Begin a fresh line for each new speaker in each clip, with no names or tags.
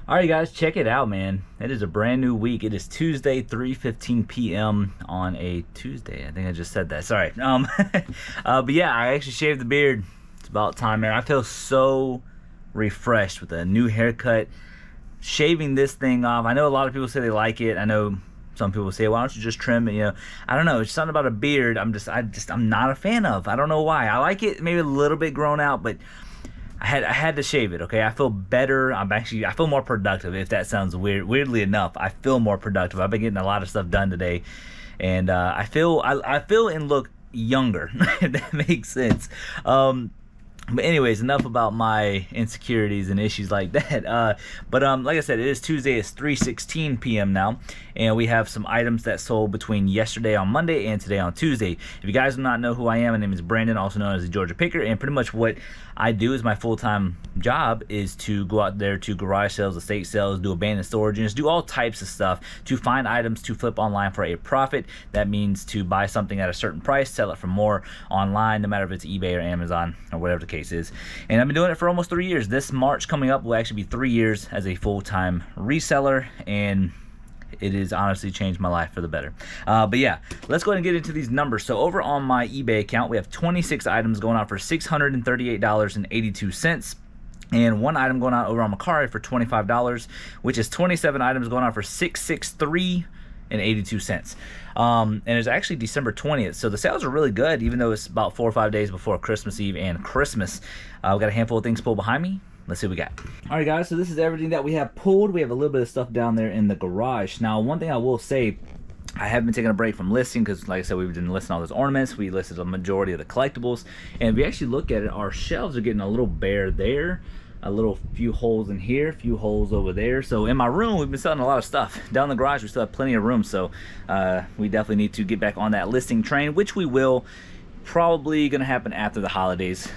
Alright guys, check it out, man. It is a brand new week. It is Tuesday, 3:15 p.m. on a Tuesday. I think I just said that. Sorry. But yeah, I actually shaved the beard. It's about time, man. I feel so refreshed with a new haircut. Shaving this thing off. I know a lot of people say they like it. I know some people say, why don't you just trim it? You know, I don't know. It's something about a beard I'm not a fan of. I don't know why. I like it maybe a little bit grown out, but I had to shave it. Okay, I feel better. I feel more productive. If that sounds weird, weirdly enough, I feel more productive. I've been getting a lot of stuff done today, and I feel and look younger. If that makes sense. But anyways, enough about my insecurities and issues like that. Like I said, it is Tuesday. It's 3:16 p.m. now, and we have some items that sold between yesterday on Monday and today on Tuesday. If you guys do not know who I am, my name is Brandon, also known as the Georgia Picker, and pretty much what I do is my full-time job is to go out there to garage sales, estate sales, do abandoned storage units, do all types of stuff to find items to flip online for a profit. That means to buy something at a certain price, sell it for more online, no matter if it's eBay or Amazon or whatever the case is. And I've been doing it for almost 3 years. This March coming up will actually be 3 years as a full-time reseller, and it has honestly changed my life for the better. But yeah, let's go ahead and get into these numbers. So over on my eBay account, we have 26 items going out for $638.82. And one item going out over on Mercari for $25, which is 27 items going out for $663.82. And it's actually December 20th, so the sales are really good, even though it's about 4 or 5 days before Christmas Eve and Christmas. We've got a handful of things pulled behind me. Let's see what we got. All right, guys, so this is everything that we have pulled. We have a little bit of stuff down there in the garage. Now, one thing I will say, I have been taking a break from listing because, like I said, we've been listing all those ornaments. We listed a majority of the collectibles, and if we actually look at it, our shelves are getting a little bare there. A little few holes in here, few holes over there. So in my room, we've been selling a lot of stuff. Down in the garage, we still have plenty of room. So we definitely need to get back on that listing train, which we will. Probably gonna happen after the holidays.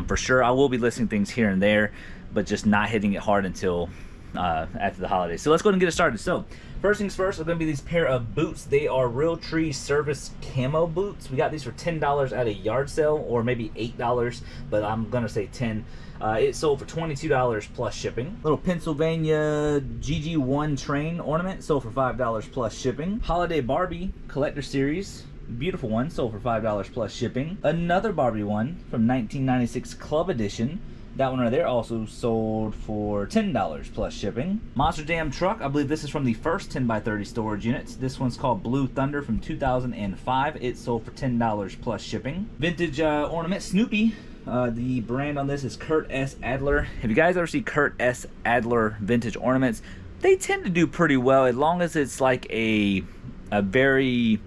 For sure, I will be listing things here and there, but just not hitting it hard until after the holidays. So let's go ahead and get it started. So first things first are going to be these pair of boots. They are Realtree Service camo boots. We got these for $10 at a yard sale, or maybe $8, but I'm gonna say 10. It sold for $22 plus shipping. Little Pennsylvania GG1 train ornament sold for $5 plus shipping. Holiday Barbie Collector Series, beautiful one, sold for $5 plus shipping. Another Barbie one from 1996 Club Edition. That one right there also sold for $10 plus shipping. Monster Jam truck, I believe this is from the first 10x30 storage units. This one's called Blue Thunder from 2005. It sold for $10 plus shipping. Vintage ornament, Snoopy. The brand on this is Kurt S. Adler. If you guys ever see Kurt S. Adler vintage ornaments, they tend to do pretty well as long as it's like a very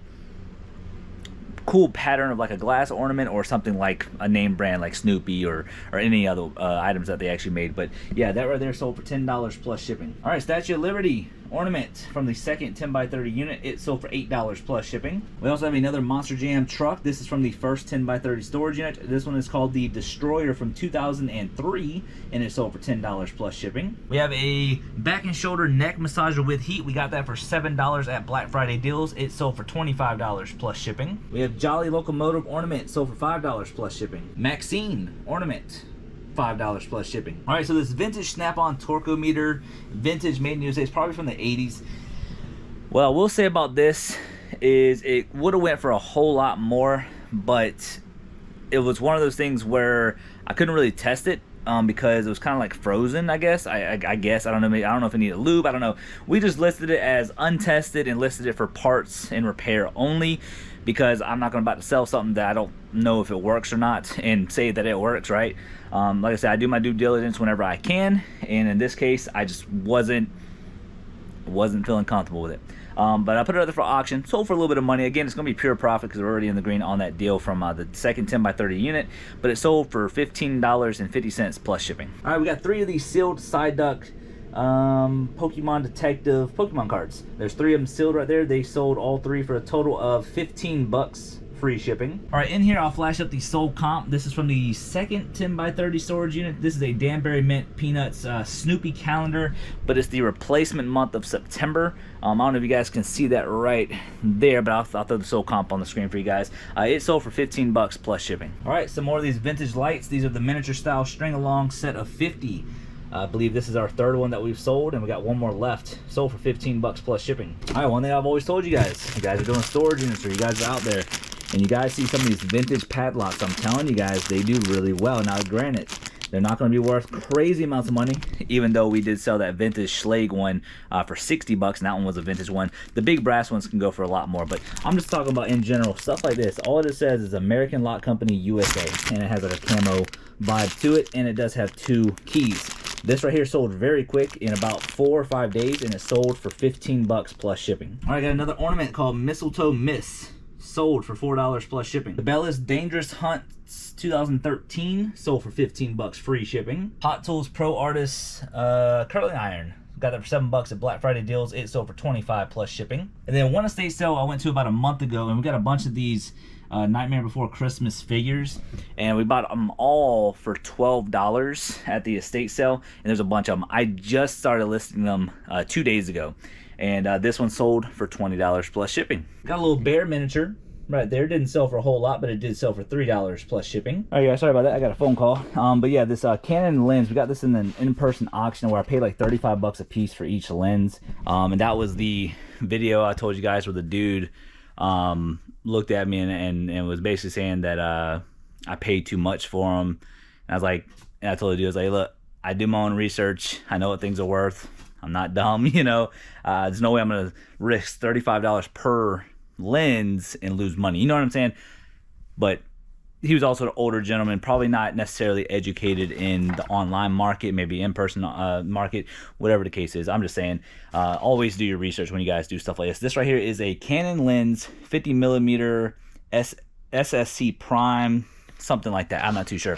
cool pattern of like a glass ornament or something like a name brand like Snoopy or any other items that they actually made. But yeah, that right there sold for $10 plus shipping. All right, Statue of Liberty ornament from the second 10x30 unit. It sold for $8 plus shipping. We also have another Monster Jam truck. This is from the first 10x30 storage unit. This one is called the Destroyer from 2003, and it sold for $10 plus shipping. We have a back and shoulder neck massager with heat. We got that for $7 at Black Friday deals. It sold for $25 plus shipping. We have Jolly Locomotive ornament, sold for $5 plus shipping. Maxine ornament, $5 plus shipping. All right, so this vintage snap-on torquemeter, vintage, made in the USA, it's probably from the 80s. What I will say about this is it would have went for a whole lot more, but it was one of those things where I couldn't really test it because it was kind of like frozen, I guess. I guess, I don't know, maybe, I don't know if it needed lube, I don't know. We just listed it as untested and listed it for parts and repair only, because I'm not going to sell something that I don't know if it works or not and say that it works, right? Like I said, I do my due diligence whenever I can, and in this case, I just wasn't feeling comfortable with it. But I put it out there for auction, sold for a little bit of money. Again, it's going to be pure profit because we're already in the green on that deal from the second 10x30 unit, but it sold for $15.50 plus shipping. All right, we got 3 of these sealed side duct Pokemon Detective Pokemon cards. There's 3 of them sealed right there. They sold all 3 for a total of $15 free shipping. All right, in here I'll flash up the sold comp. This is from the second 10x30 storage unit. This is a Danbury Mint Peanuts Snoopy calendar, but it's the replacement month of September. I don't know if you guys can see that right there, but I'll throw the sold comp on the screen for you guys. It sold for $15 plus shipping. All right, some more of these vintage lights. These are the miniature style string along set of 50. I believe this is our third one that we've sold, and we got one more left. Sold for 15 bucks plus shipping. All right, one thing I've always told you guys are doing storage units, or you guys are out there, and you guys see some of these vintage padlocks. I'm telling you guys, they do really well. Now, granted, they're not going to be worth crazy amounts of money, even though we did sell that vintage Schlage one for 60 bucks, and that one was a vintage one. The big brass ones can go for a lot more, but I'm just talking about in general, stuff like this. All it says is American Lock Company USA, and it has like a camo vibe to it, and it does have 2 keys. This right here sold very quick in about 4 or 5 days, and it sold for 15 bucks plus shipping. All right, got another ornament called Mistletoe Miss, sold for $4 plus shipping. The Bellis Dangerous Hunt 2013 sold for 15 bucks free shipping. Hot Tools Pro Artist curling iron, got that for 7 bucks at Black Friday deals. It sold for 25 plus shipping. And then one estate sale I went to about a month ago, and we got a bunch of these Nightmare Before Christmas figures, and we bought them all for $12 at the estate sale, and there's a bunch of them. I just started listing them 2 days ago, and this one sold for $20 plus shipping. Got a little bear miniature right there. Didn't sell for a whole lot, but it did sell for $3 plus shipping. All right, guys, sorry about that. I got a phone call. But yeah, this Canon lens, we got this in an in-person auction where I paid like 35 bucks a piece for each lens. And that was the video I told you guys where the dude looked at me and was basically saying that I paid too much for them. And I was like, and I told the dude, I was like, look, I do my own research. I know what things are worth. I'm not dumb, you know. There's no way I'm gonna risk $35 per lens and lose money, you know what I'm saying? But he was also an older gentleman, probably not necessarily educated in the online market, maybe in-person market, whatever the case is. I'm just saying, always do your research when you guys do stuff like this. This right here is a Canon lens, 50mm SSC Prime, something like that. I'm not too sure.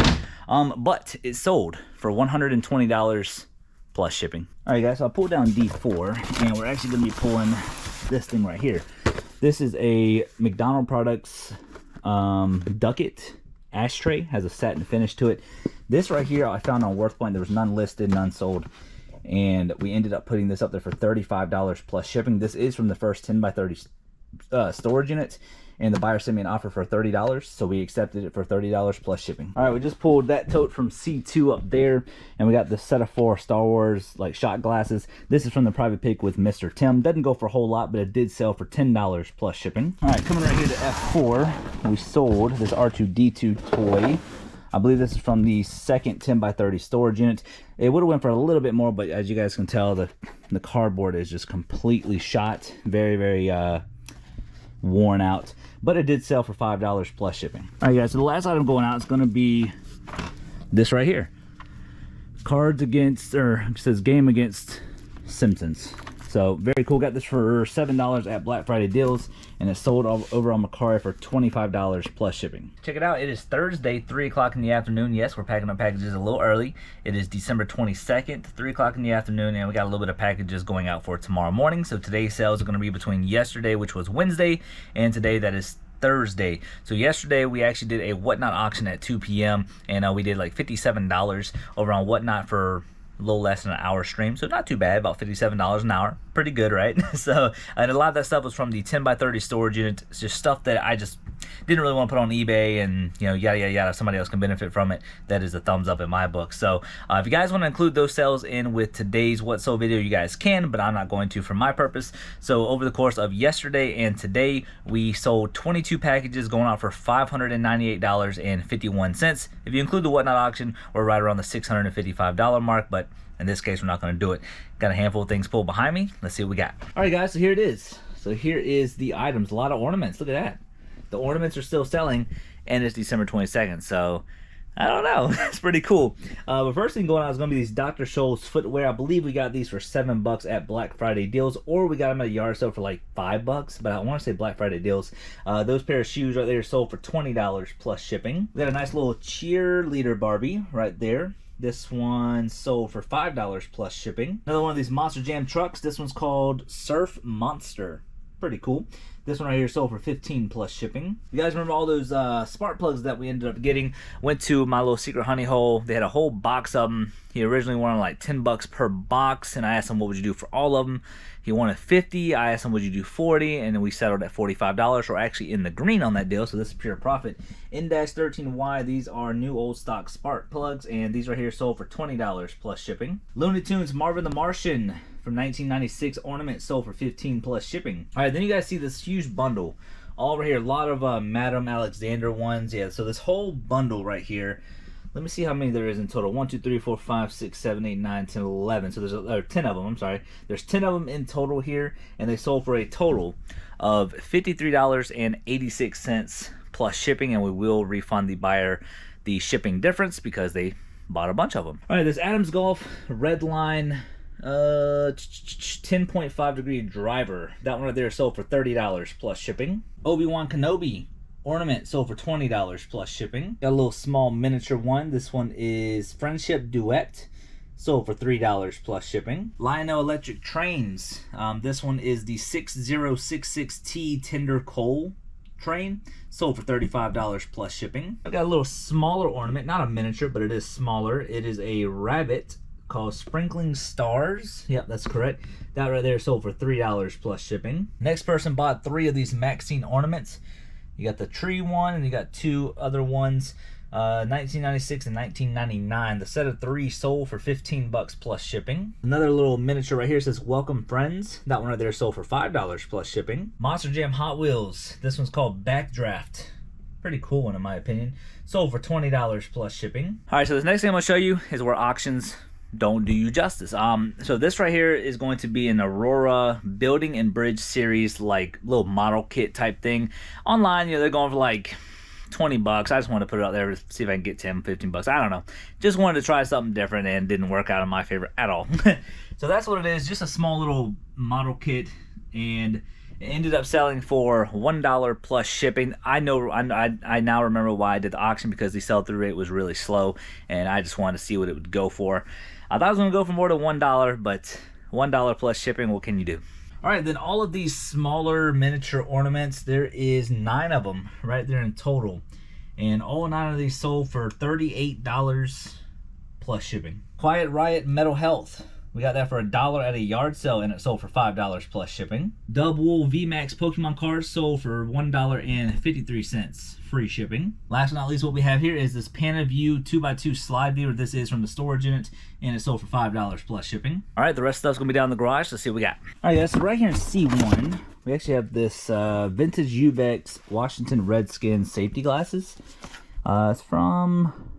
But it sold for $120 plus shipping. All right, guys, so I pulled down D4, and we're actually going to be pulling this thing right here. This is a McDonald Products Ducket ashtray, has a satin finish to it. This right here I found on WorthPoint. There was none listed, none sold, and we ended up putting this up there for $35 plus shipping. This is from the first 10 by 30 storage units, and the buyer sent me an offer for $30, so we accepted it for $30 plus shipping. All right, we just pulled that tote from C2 up there, and we got the set of 4 Star Wars like shot glasses. This is from the private pick with Mr. Tim. Doesn't go for a whole lot, but it did sell for $10 plus shipping. All right, coming right here to F4, we sold this R2-D2 toy. I believe this is from the second 10 by 30 storage unit. It would have went for a little bit more, but as you guys can tell, the cardboard is just completely shot. Very, very worn out, but it did sell for $5 plus shipping. All right, guys, so the last item going out is going to be this right here. Cards Against, or it says Game Against Simpsons. So very cool. Got this for $7 at Black Friday deals, and it sold over on Mercari for $25 plus shipping. Check it out. It is Thursday, 3 o'clock in the afternoon. Yes, we're packing up packages a little early. It is December 22nd, 3 o'clock in the afternoon, and we got a little bit of packages going out for tomorrow morning. So today's sales are going to be between yesterday, which was Wednesday, and today, that is Thursday. So yesterday we actually did a Whatnot auction at 2 p.m. and we did like $57 over on Whatnot for a little less than an hour stream, so not too bad, about $57 an hour. Pretty good, right? So, and a lot of that stuff was from the 10 by 30 storage unit. It's just stuff that I just didn't really want to put on eBay, and you know, yada yada yada. If somebody else can benefit from it, that is a thumbs up in my book. So if you guys want to include those sales in with today's What Sold video, you guys can, but I'm not going to for my purpose. So over the course of yesterday and today, we sold 22 packages going out for $598.51. If you include the Whatnot auction, we're right around the $655 mark, but in this case, we're not going to do it. Got a handful of things pulled behind me. Let's see what we got. All right, guys, so here it is. So here is the items. A lot of ornaments. Look at that. The ornaments are still selling, and it's December 22nd, so I don't know. It's pretty cool. But first thing going on is going to be these Dr. Scholl's footwear. I believe we got these for $7 at Black Friday deals, or we got them at a yard sale for like $5, but I want to say Black Friday deals. Those pair of shoes right there sold for $20 plus shipping. We got a nice little cheerleader Barbie right there. This one sold for $5 plus shipping. Another one of these Monster Jam trucks. This one's called Surf Monster. Pretty cool. This one right here sold for 15 plus shipping. You guys remember all those spark plugs that we ended up getting? Went to my little secret honey hole. They had a whole box of them. He originally wanted like 10 bucks per box, and I asked him what would you do for all of them. He wanted 50. I asked him would you do 40, and then we settled at $45. We're actually in the green on that deal, so this is pure profit. N-13Y, these are new old stock spark plugs, and these right here sold for $20 plus shipping. Looney Tunes Marvin the Martian from 1996 ornament sold for 15 plus shipping. All right, then you guys see this huge bundle all over here. A lot of Madame Alexander ones. Yeah, so this whole bundle right here. Let me see how many there is in total. 1, 2, 3, 4, 5, 6, 7, 8, 9, 10, 11. So there's 10 of them. I'm sorry. There's 10 of them in total here, and they sold for a total of $53.86 plus shipping, and we will refund the buyer the shipping difference because they bought a bunch of them. All right, this Adams Golf Red Line 10.5 degree driver. That one right there sold for $30 plus shipping. Obi-Wan Kenobi ornament sold for $20 plus shipping. Got a little small miniature one. This one is Friendship Duet, sold for $3 plus shipping. Lionel Electric Trains. This one is the 6066T Tender Coal train, sold for $35 plus shipping. I've got a little smaller ornament, not a miniature, but it is smaller. It is a rabbit called Sprinkling Stars. Yep, that's correct. That right there sold for $3 plus shipping. Next person bought 3 of these Maxine ornaments. You got the tree one, and you got 2 other ones, 1996 and 1999. The set of 3 sold for 15 bucks plus shipping. Another little miniature right here says Welcome Friends. That one right there sold for $5 plus shipping. Monster Jam Hot Wheels. This one's called Backdraft. Pretty cool one in my opinion. Sold for $20 plus shipping. All right, so this next thing I'm gonna show you is where auctions don't do you justice. So this right here is going to be an Aurora building and bridge series, like little model kit type thing. Online, you know, they're going for like 20 bucks. I just wanted to put it out there to see if I can get 10, 15 bucks. I don't know. Just wanted to try something different, and didn't work out in my favor at all. So that's what it is, just a small little model kit, and it ended up selling for $1 plus shipping. I know, I now remember why I did the auction, because the sell-through rate was really slow, and I just wanted to see what it would go for. I thought I was going to go for more than $1, but $1 plus shipping, what can you do? All right, then all of these smaller miniature ornaments, there is 9 of them right there in total. And all 9 of these sold for $38 plus shipping. Quiet Riot Metal Health. We got that for $1 at a yard sale, and it sold for $5 plus shipping. Dub Wool VMAX Pokemon cards sold for $1.53, free shipping. Last but not least, what we have here is this PanaView 2x2 slide viewer. This is from the storage unit, and it sold for $5 plus shipping. All right, the rest of the stuff's gonna be down in the garage. Let's see what we got. All right, guys, so right here in C1, we actually have this vintage Uvex Washington Redskins safety glasses. It's from,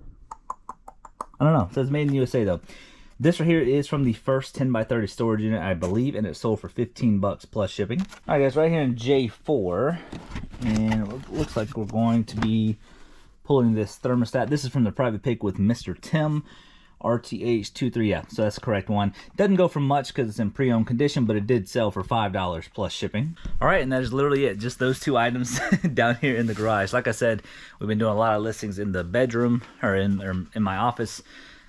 I don't know, it says made in USA though. This right here is from the first 10x30 storage unit, I believe, and it sold for 15 bucks plus shipping. All right, guys, right here in J4, and it looks like we're going to be pulling this thermostat. This is from the private pick with Mr. Tim, RTH23, yeah, so that's the correct one. Doesn't go for much because it's in pre-owned condition, but it did sell for $5 plus shipping. All right, and that is literally it, just those 2 items down here in the garage. Like I said, we've been doing a lot of listings in the bedroom, or in my office.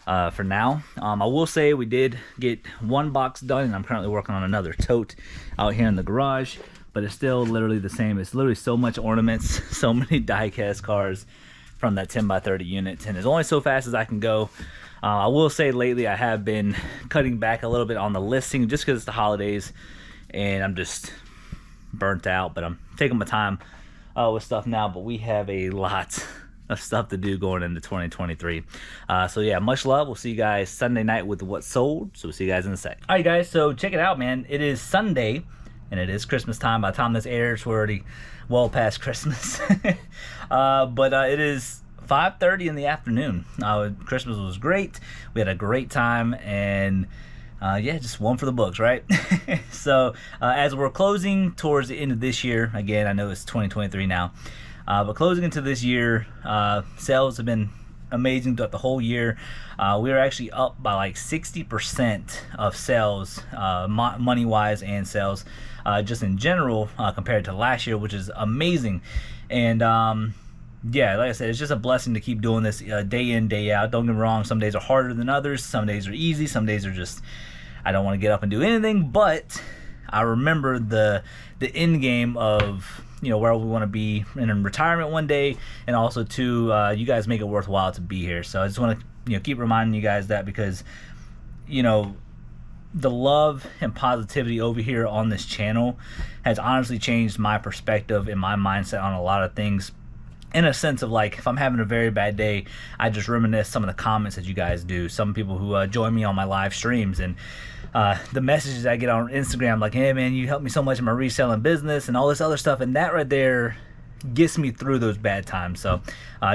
For now, I will say we did get 1 box done, and I'm currently working on another tote out here in the garage, but it's still literally the same. It's literally so much ornaments, so many die-cast cars from that 10x30 unit, and it's only so fast as I can go. I will say lately I have been cutting back a little bit on the listing just because it's the holidays and I'm just burnt out, but I'm taking my time with stuff now. But we have a lot of stuff to do going into 2023. So yeah, much love. We'll see you guys Sunday night with what's sold. So we'll see you guys in a sec. All right, guys, so check it out, man. It is Sunday and it is Christmas time. By the time this airs, we're already well past Christmas. But it is 5:30 in the afternoon. Christmas was great. We had a great time, and yeah, just one for the books, right? So as we're closing towards the end of this year, again, I know it's 2023 now, but closing into this year, sales have been amazing throughout the whole year. We are actually up by like 60% of sales, money-wise and sales, just in general, compared to last year, which is amazing. And yeah, like I said, it's just a blessing to keep doing this day in, day out. Don't get me wrong, some days are harder than others. Some days are easy. Some days are just, I don't want to get up and do anything. But I remember the end game of, you know, where we want to be in retirement one day, and also to you guys make it worthwhile to be here. So I just want to, you know, keep reminding you guys that, because, you know, the love and positivity over here on this channel has honestly changed my perspective and my mindset on a lot of things, in a sense of, like, if I'm having a very bad day, I just reminisce some of the comments that you guys do. Some people who join me on my live streams, and the messages I get on Instagram, like, hey man, you helped me so much in my reselling business and all this other stuff, and that right there gets me through those bad times. So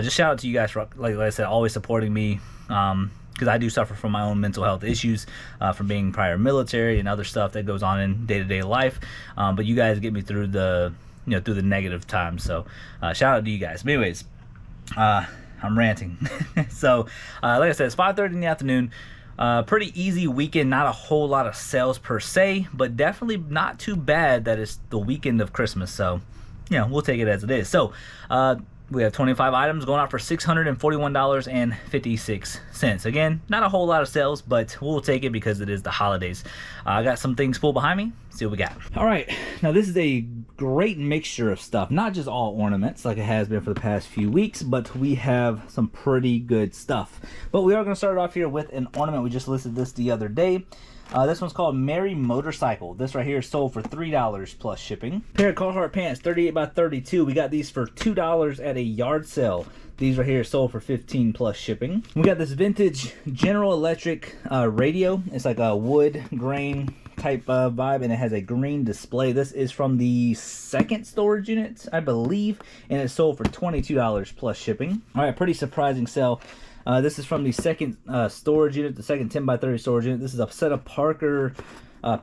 just shout out to you guys for, like I said, always supporting me, because I do suffer from my own mental health issues from being prior military and other stuff that goes on in day-to-day life, but you guys get me through the, you know, through the negative times. So shout out to you guys. But anyways, I'm ranting. So like I said, it's 5:30 in the afternoon. Pretty easy weekend, not a whole lot of sales per se, but definitely not too bad that it's the weekend of Christmas. So, you know, we'll take it as it is. So we have 25 items going out for $641.56. Again, not a whole lot of sales, but we'll take it because it is the holidays. I got some things pulled behind me. See what we got. All right, now this is a great mixture of stuff, not just all ornaments like it has been for the past few weeks, but we have some pretty good stuff. But we are going to start off here with an ornament. We just listed this the other day. This one's called Merry Motorcycle. This right here is sold for $3 plus shipping. Pair of Carhartt pants, 38 by 32. We got these for $2 at a yard sale. These right here sold for $15 plus shipping. We got this vintage General Electric radio. It's like a wood grain type vibe, and it has a green display. This is from the second storage unit, I believe, and it's sold for $22 plus shipping. All right, pretty surprising sale. This is from the second storage unit, the second 10 by 30 storage unit. This is a set of Parker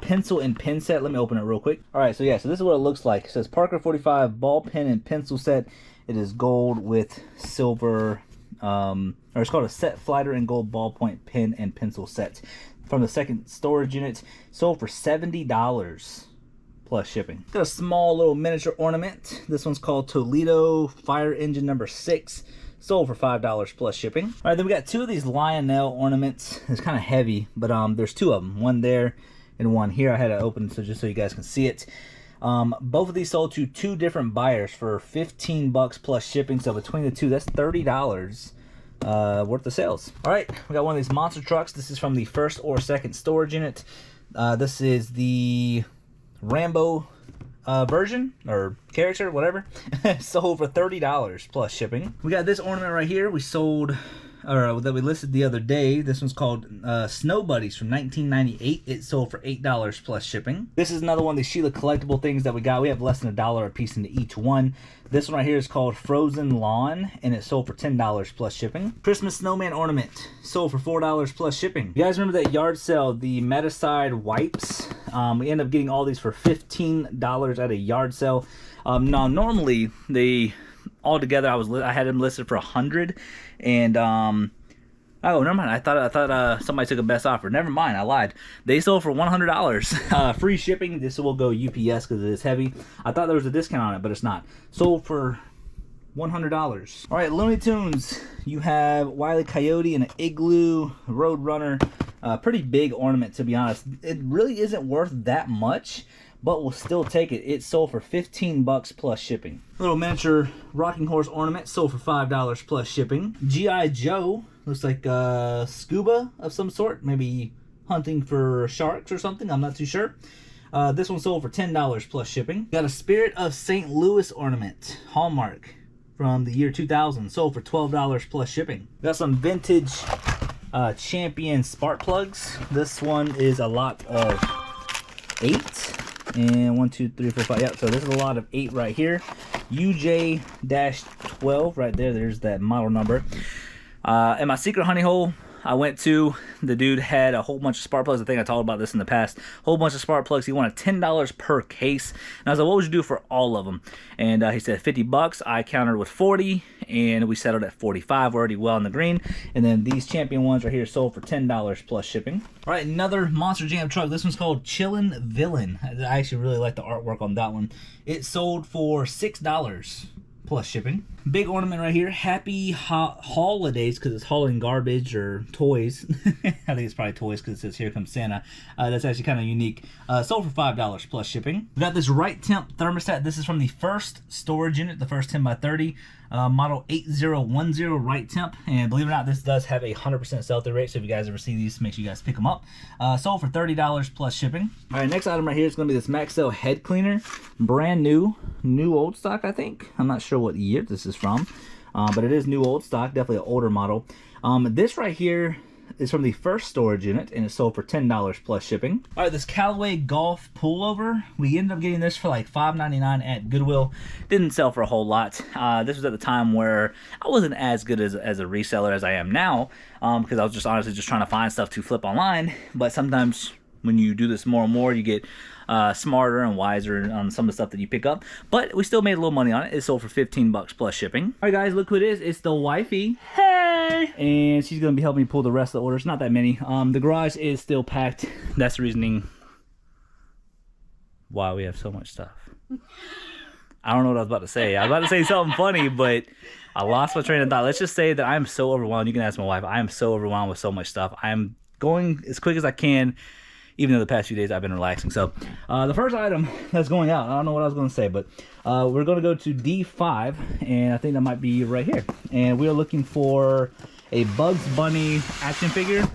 pencil and pen set. Let me open it real quick. All right, so yeah, so this is what it looks like. It says Parker 45 ball pen and pencil set. It is gold with silver, or it's called a set flighter and gold ballpoint pen and pencil set. From the second storage unit, sold for $70 plus shipping. Got a small little miniature ornament. This one's called Toledo Fire Engine number 6. Sold for $5 plus shipping. All right, then we got two of these Lionel ornaments. It's kind of heavy, but there's two of them. One there and one here. I had it open so just so you guys can see it. Both of these sold to two different buyers for $15 plus shipping. So between the two, that's $30 worth of sales. All right, we got one of these monster trucks. This is from the first or second storage unit. This is the Rambo version or character, whatever. Sold for $30 plus shipping. We got this ornament right here. We sold, or that we listed the other day. This one's called Snow Buddies from 1998. It sold for $8 plus shipping. This is another one of these Sheila collectible things that we got. We have less than $1 a piece into each one. This one right here is called Frozen Lawn, and it sold for $10 plus shipping. Christmas snowman ornament sold for $4 plus shipping. You guys remember that yard sale, the Meticide wipes? We end up getting all these for $15 at a yard sale. Now normally they all together I had them listed for $100, and oh, never mind. I thought somebody took a best offer. Never mind, I lied. They sold for $100. Free shipping. This will go UPS because it is heavy. I thought there was a discount on it, but it's not. Sold for $100. All right, Looney Tunes. You have Wile E. Coyote and an Igloo Roadrunner. Pretty big ornament, to be honest. It really isn't worth that much, but we'll still take it. It sold for $15 plus shipping. Little miniature rocking horse ornament sold for $5 plus shipping. G.I. Joe. Looks like scuba of some sort, maybe hunting for sharks or something, I'm not too sure. This one sold for $10 plus shipping. Got a Spirit of St. Louis ornament, Hallmark, from the year 2000, sold for $12 plus shipping. Got some vintage Champion spark plugs. This one is a lot of 8. And 1, 2, 3, 4, 5. Yep, so this is a lot of 8 right here. UJ-12 right there. There's that model number. And my secret honey hole I went to, the dude had a whole bunch of spark plugs. I think I talked about this in the past. Whole bunch of spark plugs. He wanted $10 per case. And I was like, what would you do for all of them? And he said $50. I countered with 40, and we settled at 45. We're already well in the green. And then these Champion ones right here sold for $10 plus shipping. All right, another Monster Jam truck. This one's called Chillin' Villain. I actually really like the artwork on that one. It sold for $6 plus shipping. Big ornament right here. Happy holidays, because it's hauling garbage or toys. I think it's probably toys because it says here comes Santa. That's actually kind of unique. Sold for $5 plus shipping. We got this right temp thermostat. This is from the first storage unit, the first 10x30. Model 8010 right temp, and believe it or not, this does have a 100% sell-through rate, so if you guys ever see these, make sure you guys pick them up. Sold for $30 plus shipping. All right, next item right here is going to be this Maxell head cleaner. Brand new old stock, I think. I'm not sure what year this is from, but it is new old stock, definitely an older model. This right here is from the first storage unit, and it's sold for $10 plus shipping. All right, this Callaway Golf pullover, we ended up getting this for like $5.99 at Goodwill. Didn't sell for a whole lot. This was at the time where I wasn't as good as a reseller as I am now, because I was just honestly just trying to find stuff to flip online. But sometimes when you do this more and more, you get smarter and wiser on some of the stuff that you pick up. But we still made a little money on it. It sold for $15 plus shipping. All right, guys, look who it is. It's the wifey. Hey! And she's gonna be helping me pull the rest of the orders. Not that many. The garage is still packed. That's the reasoning why we have so much stuff. I don't know what I was about to say. I was about to say something funny, but I lost my train of thought. Let's just say that I'm so overwhelmed. You can ask my wife. I am so overwhelmed with so much stuff. I'm going as quick as I can, even though the past few days I've been relaxing. So the first item that's going out, I don't know what I was going to say, but we're going to go to D5, and I think that might be right here. And we're looking for a Bugs Bunny action figure,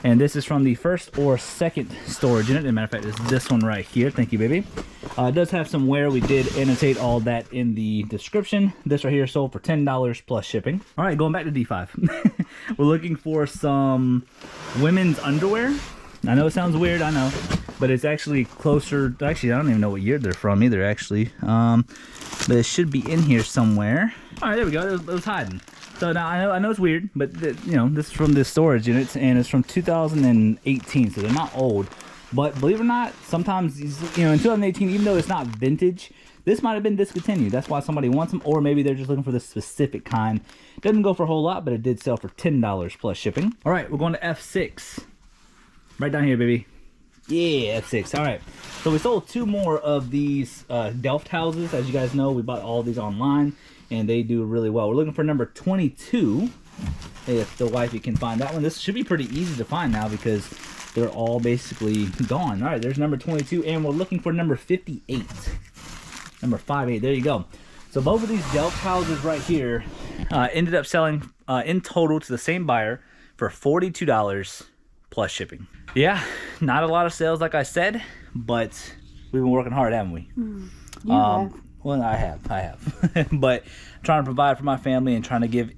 and this is from the first or second storage unit. As a matter of fact, it's this one right here. Thank you, baby. It does have some wear. We did annotate all that in the description. This right here sold for $10 plus shipping. All right, going back to D5. We're looking for some women's underwear. I know it sounds weird, I know, but it's actually closer. Actually, I don't even know what year they're from either, actually. But it should be in here somewhere. All right, there we go. It was hiding. So now I know it's weird, but you know, this is from the storage units, and it's from 2018, so they're not old. But believe it or not, sometimes these, you know, in 2018, even though it's not vintage, this might have been discontinued. That's why somebody wants them, or maybe they're just looking for this specific kind. Doesn't go for a whole lot, but it did sell for $10 plus shipping. All right, we're going to F6. Right down here, baby. Yeah, F6. All right. So we sold 2 more of these Delft houses. As you guys know, we bought all these online, and they do really well. We're looking for number 22. If the wifey can find that one. This should be pretty easy to find now because they're all basically gone. All right, there's number 22, and we're looking for number 58. Number 58. There you go. So both of these Delft houses right here ended up selling in total to the same buyer for $42 plus shipping. Yeah, not a lot of sales, like I said, but we've been working hard, haven't we?
You have.
Well, I have. But I'm trying to provide for my family and trying to give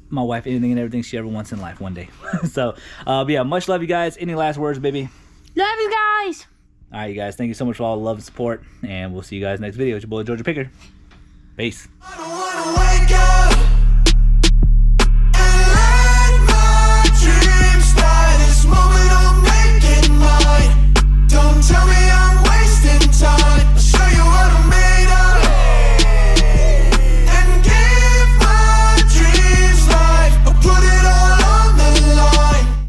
my wife anything and everything she ever wants in life one day. So, but yeah, much love, you guys. Any last words, baby?
Love you guys.
All right, you guys. Thank you so much for all the love and support, and we'll see you guys next video. It's your boy, Georgia Picker. Peace.
I don't wanna wake up.